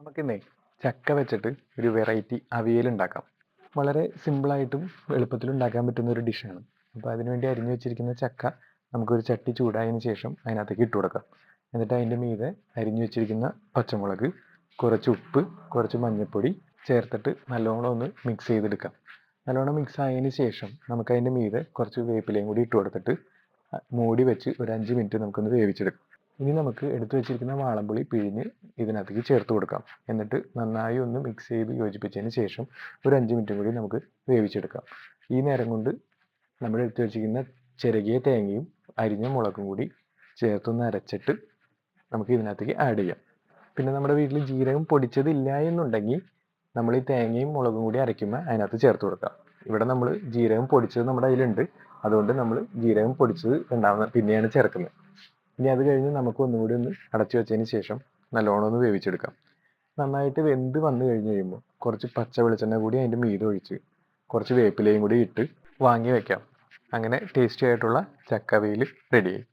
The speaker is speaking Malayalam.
നമുക്കിന്നേ ചക്ക വെച്ചിട്ട് ഒരു വെറൈറ്റി അവിയൽ ഉണ്ടാക്കാം. വളരെ സിമ്പിളായിട്ടും എളുപ്പത്തിലും ഉണ്ടാക്കാൻ പറ്റുന്ന ഒരു ഡിഷാണ്. അപ്പോൾ അതിനുവേണ്ടി അരിഞ്ഞു വെച്ചിരിക്കുന്ന ചക്ക നമുക്കൊരു ചട്ടി ചൂടായതിന് ശേഷം അതിനകത്തേക്ക് ഇട്ട് കൊടുക്കാം. എന്നിട്ട് അതിൻ്റെ മീതെ അരിഞ്ഞു വെച്ചിരിക്കുന്ന പച്ചമുളക്, കുറച്ച് ഉപ്പ്, കുറച്ച് മഞ്ഞൾപ്പൊടി ചേർത്തിട്ട് നല്ലോണം ഒന്ന് മിക്സ് ചെയ്തെടുക്കാം. നല്ലോണം മിക്സ് ആയതിന് ശേഷം നമുക്കതിൻ്റെ മീതെ കുറച്ച് വേപ്പിലയും കൂടി ഇട്ട് കൊടുത്തിട്ട് മൂടി വെച്ച് ഒരു 5 മിനിറ്റ് നമുക്കൊന്ന് വേവിച്ചെടുക്കാം. ഇനി നമുക്ക് എടുത്തു വെച്ചിരിക്കുന്ന വാളംപുളി പിഴിഞ്ഞ് ഇതിനകത്തേക്ക് ചേർത്ത് കൊടുക്കാം. എന്നിട്ട് നന്നായി ഒന്ന് മിക്സ് ചെയ്ത് യോജിപ്പിച്ചതിന് ശേഷം ഒരു 5 മിനിറ്റും കൂടി നമുക്ക് വേവിച്ചെടുക്കാം. ഈ നേരം കൊണ്ട് നമ്മൾ എടുത്തു വെച്ചിരിക്കുന്ന ചിരകിയ തേങ്ങയും അരിഞ്ഞ മുളകും കൂടി ചേർത്തൊന്ന് അരച്ചിട്ട് നമുക്ക് ഇതിനകത്തേക്ക് ആഡ് ചെയ്യാം. പിന്നെ നമ്മുടെ വീട്ടിൽ ജീരകം പൊടിച്ചതില്ല എന്നുണ്ടെങ്കിൽ നമ്മൾ ഈ തേങ്ങയും മുളകും കൂടി അരയ്ക്കുമ്പോൾ അതിനകത്ത് ചേർത്ത് കൊടുക്കാം. ഇവിടെ നമ്മൾ ജീരകം പൊടിച്ചത് നമ്മുടെ കയ്യിലുണ്ട്, അതുകൊണ്ട് നമ്മൾ ജീരകം പൊടിച്ചത് പിന്നെയാണ് ചേർക്കുന്നത്. ഇനി അത് കഴിഞ്ഞ് നമുക്ക് ഒന്നുകൂടി ഒന്ന് അടച്ചു വെച്ചതിന് ശേഷം നല്ലോണം ഒന്ന് വേവിച്ചെടുക്കാം. നന്നായിട്ട് വെന്ത് വന്നു കഴിഞ്ഞ് കഴിയുമ്പോൾ കുറച്ച് പച്ച വെളിച്ചെണ്ണ കൂടി അതിൻ്റെ മീതെ ഒഴിച്ച് കുറച്ച് വേപ്പിലയും കൂടി ഇട്ട് വാങ്ങി വെക്കാം. അങ്ങനെ ടേസ്റ്റി ആയിട്ടുള്ള ചക്ക അവിയൽ റെഡിയായി.